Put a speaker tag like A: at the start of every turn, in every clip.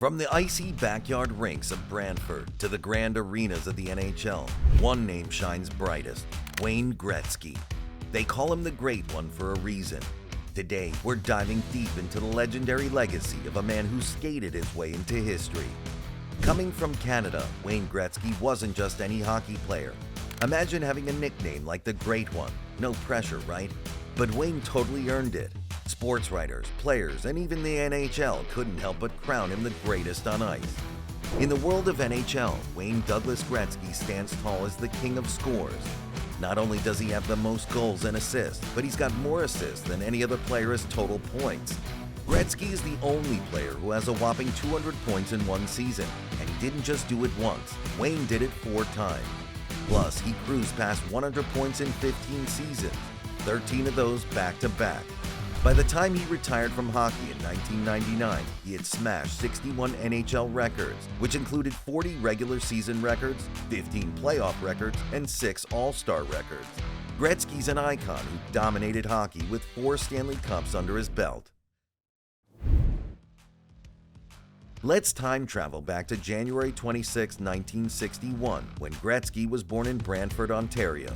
A: From the icy backyard rinks of Brantford to the grand arenas of the NHL, one name shines brightest: Wayne Gretzky. They call him the Great One for a reason. Today, we're diving deep into the legendary legacy of a man who skated his way into history. Coming from Canada, Wayne Gretzky wasn't just any hockey player. Imagine having a nickname like the Great One. No pressure, right? But Wayne totally earned it. Sports writers, players, and even the NHL couldn't help but crown him the greatest on ice. In the world of NHL, Wayne Douglas Gretzky stands tall as the king of scores. Not only does he have the most goals and assists, but he's got more assists than any other player as total points. Gretzky is the only player who has a whopping 200 points in one season, and he didn't just do it once. Wayne did it 4 times. Plus, he cruised past 100 points in 15 seasons, 13 of those back-to-back. By the time he retired from hockey in 1999, he had smashed 61 NHL records, which included 40 regular season records, 15 playoff records, and 6 All-Star records. Gretzky's an icon who dominated hockey with 4 Stanley Cups under his belt. Let's time travel back to January 26, 1961, when Gretzky was born in Brantford, Ontario.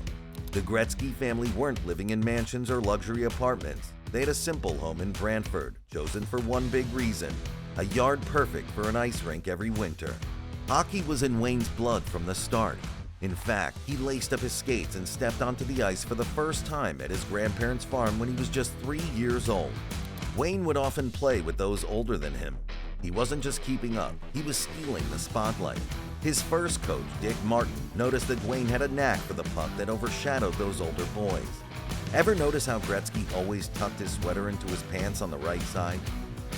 A: The Gretzky family weren't living in mansions or luxury apartments. They had a simple home in Brantford, chosen for one big reason: a yard perfect for an ice rink every winter. Hockey was in Wayne's blood from the start. In fact, he laced up his skates and stepped onto the ice for the first time at his grandparents' farm when he was just 3 years old. Wayne would often play with those older than him. He wasn't just keeping up, he was stealing the spotlight. His first coach, Dick Martin, noticed that Wayne had a knack for the puck that overshadowed those older boys. Ever notice how Gretzky always tucked his sweater into his pants on the right side?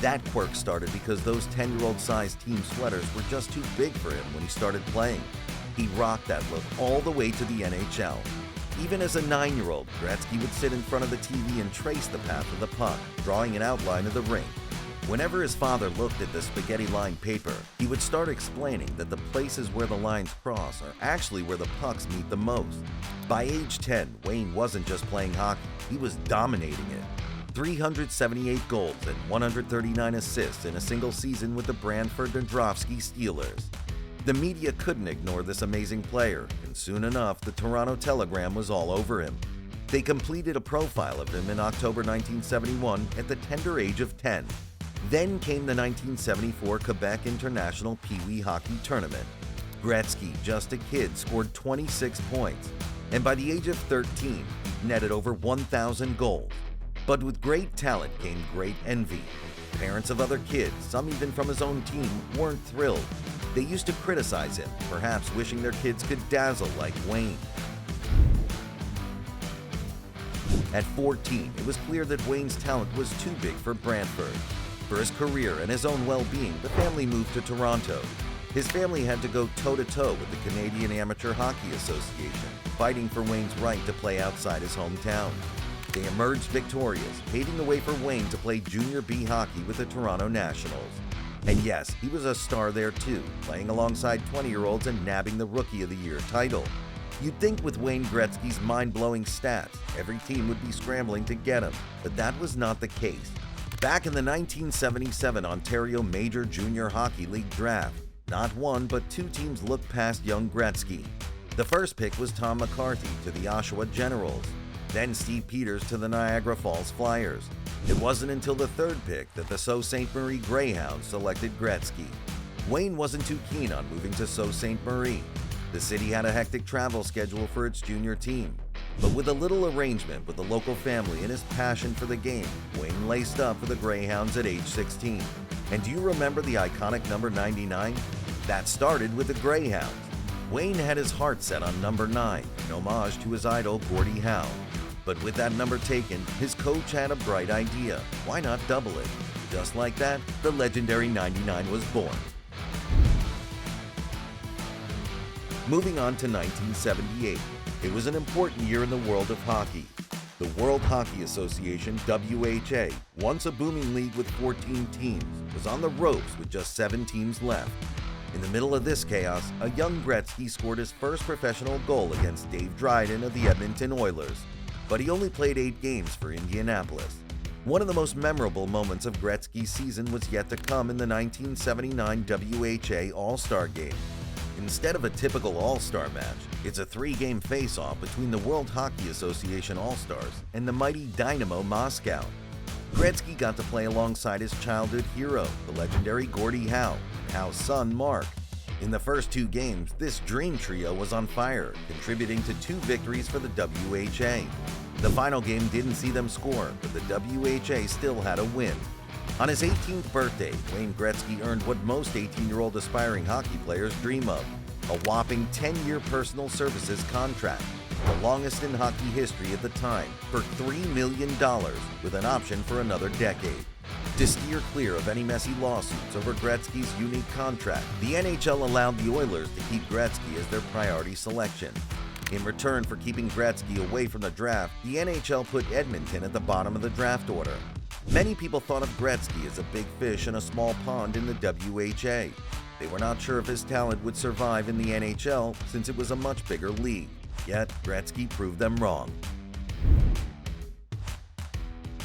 A: That quirk started because those 10-year-old sized team sweaters were just too big for him when he started playing. He rocked that look all the way to the NHL. Even as a 9-year-old, Gretzky would sit in front of the TV and trace the path of the puck, drawing an outline of the rink. Whenever his father looked at the spaghetti-lined paper, he would start explaining that the places where the lines cross are actually where the pucks meet the most. By age 10, Wayne wasn't just playing hockey, he was dominating it. 378 goals and 139 assists in a single season with the Brantford Steelers. The media couldn't ignore this amazing player, and soon enough, the Toronto Telegram was all over him. They completed a profile of him in October 1971 at the tender age of 10. Then came the 1974 Quebec International Pee Wee Hockey Tournament. Gretzky, just a kid, scored 26 points, and by the age of 13, he netted over 1,000 goals. But with great talent came great envy. Parents of other kids, some even from his own team, weren't thrilled. They used to criticize him, perhaps wishing their kids could dazzle like Wayne. At 14, it was clear that Wayne's talent was too big for Brantford. For his career and his own well-being, the family moved to Toronto. His family had to go toe-to-toe with the Canadian Amateur Hockey Association, fighting for Wayne's right to play outside his hometown. They emerged victorious, paving the way for Wayne to play Junior B hockey with the Toronto Nationals. And yes, he was a star there too, playing alongside 20-year-olds and nabbing the Rookie of the Year title. You'd think with Wayne Gretzky's mind-blowing stats, every team would be scrambling to get him, but that was not the case. Back in the 1977 Ontario Major Junior Hockey League draft, not one but 2 teams looked past young Gretzky. The first pick was Tom McCarthy to the Oshawa Generals, then Steve Peters to the Niagara Falls Flyers. It wasn't until the 3rd pick that the Sault Ste. Marie Greyhounds selected Gretzky. Wayne wasn't too keen on moving to Sault Ste. Marie. The city had a hectic travel schedule for its junior team. But with a little arrangement with the local family and his passion for the game, Wayne laced up for the Greyhounds at age 16. And do you remember the iconic number 99? That started with the Greyhounds. Wayne had his heart set on number 9, in homage to his idol Gordie Howe. But with that number taken, his coach had a bright idea. Why not double it? Just like that, the legendary 99 was born. Moving on to 1978. It was an important year in the world of hockey. The World Hockey Association, WHA, once a booming league with 14 teams, was on the ropes with just 7 teams left. In the middle of this chaos, a young Gretzky scored his first professional goal against Dave Dryden of the Edmonton Oilers, but he only played 8 games for Indianapolis. One of the most memorable moments of Gretzky's season was yet to come in the 1979 WHA All-Star Game. Instead of a typical All-Star match, it's a three-game face-off between the World Hockey Association All-Stars and the mighty Dynamo Moscow. Gretzky got to play alongside his childhood hero, the legendary Gordie Howe, and Howe's son, Mark. In the first two games, this dream trio was on fire, contributing to 2 victories for the WHA. The final game didn't see them score, but the WHA still had a win. On his 18th birthday, Wayne Gretzky earned what most 18-year-old aspiring hockey players dream of, a whopping 10-year personal services contract, the longest in hockey history at the time, for $3 million, with an option for another decade. To steer clear of any messy lawsuits over Gretzky's unique contract, the NHL allowed the Oilers to keep Gretzky as their priority selection. In return for keeping Gretzky away from the draft, the NHL put Edmonton at the bottom of the draft order. Many people thought of Gretzky as a big fish in a small pond in the WHA. They were not sure if his talent would survive in the NHL since it was a much bigger league. Yet, Gretzky proved them wrong.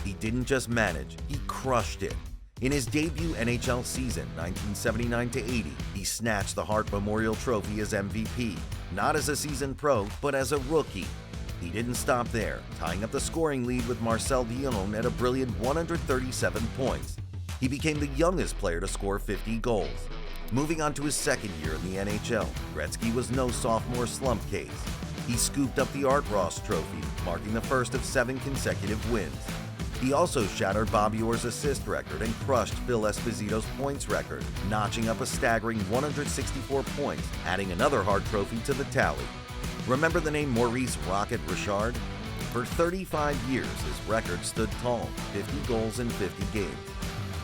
A: He didn't just manage, he crushed it. In his debut NHL season, 1979-80, he snatched the Hart Memorial Trophy as MVP, not as a seasoned pro, but as a rookie. He didn't stop there, tying up the scoring lead with Marcel Dionne at a brilliant 137 points. He became the youngest player to score 50 goals. Moving on to his second year in the NHL, Gretzky was no sophomore slump case. He scooped up the Art Ross Trophy, marking the first of 7 consecutive wins. He also shattered Bobby Orr's assist record and crushed Phil Esposito's points record, notching up a staggering 164 points, adding another Hart Trophy to the tally. Remember the name Maurice "Rocket" Richard? For 35 years, his record stood tall, 50 goals in 50 games.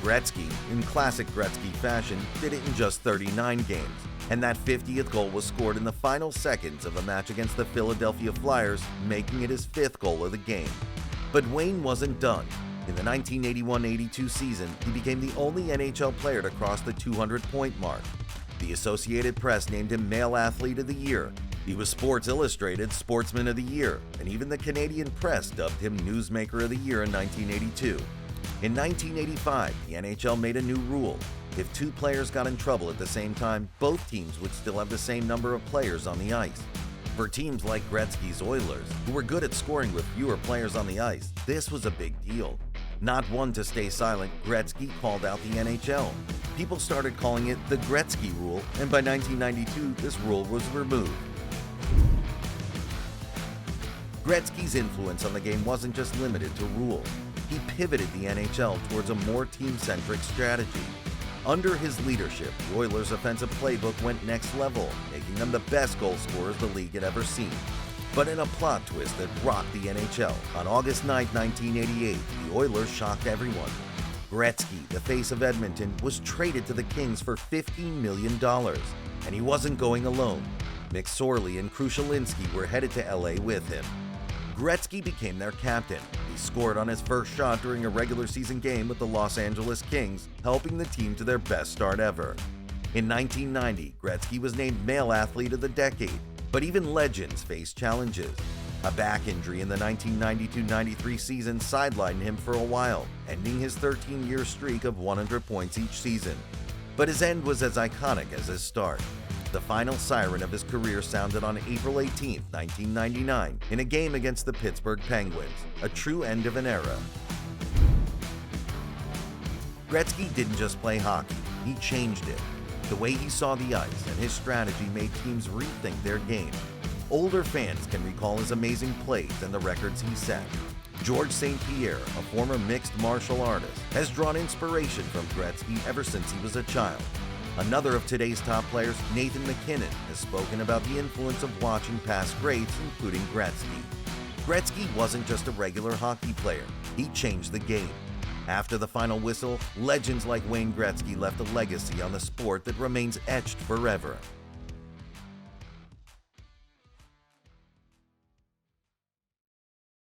A: Gretzky, in classic Gretzky fashion, did it in just 39 games, and that 50th goal was scored in the final seconds of a match against the Philadelphia Flyers, making it his 5th goal of the game. But Wayne wasn't done. In the 1981-82 season, he became the only NHL player to cross the 200-point mark. The Associated Press named him Male Athlete of the Year. He was Sports Illustrated Sportsman of the Year, and even the Canadian Press dubbed him Newsmaker of the Year in 1982. In 1985, the NHL made a new rule. If 2 players got in trouble at the same time, both teams would still have the same number of players on the ice. For teams like Gretzky's Oilers, who were good at scoring with fewer players on the ice, this was a big deal. Not one to stay silent, Gretzky called out the NHL. People started calling it the Gretzky Rule, and by 1992, this rule was removed. Gretzky's influence on the game wasn't just limited to rules. He pivoted the NHL towards a more team-centric strategy. Under his leadership, the Oilers' offensive playbook went next level, making them the best goal scorers the league had ever seen. But in a plot twist that rocked the NHL, on August 9, 1988, the Oilers shocked everyone. Gretzky, the face of Edmonton, was traded to the Kings for $15 million. And he wasn't going alone. McSorley and Krushelinski were headed to LA with him. Gretzky became their captain. He scored on his first shot during a regular season game with the Los Angeles Kings, helping the team to their best start ever. In 1990, Gretzky was named Male Athlete of the Decade, but even legends faced challenges. A back injury in the 1992-93 season sidelined him for a while, ending his 13-year streak of 100 points each season. But his end was as iconic as his start. The final siren of his career sounded on April 18, 1999, in a game against the Pittsburgh Penguins, a true end of an era. Gretzky didn't just play hockey, he changed it. The way he saw the ice and his strategy made teams rethink their game. Older fans can recall his amazing plays and the records he set. George St. Pierre, a former mixed martial artist, has drawn inspiration from Gretzky ever since he was a child. Another of today's top players, Nathan MacKinnon, has spoken about the influence of watching past greats, including Gretzky. Gretzky wasn't just a regular hockey player, he changed the game. After the final whistle, legends like Wayne Gretzky left a legacy on the sport that remains etched forever.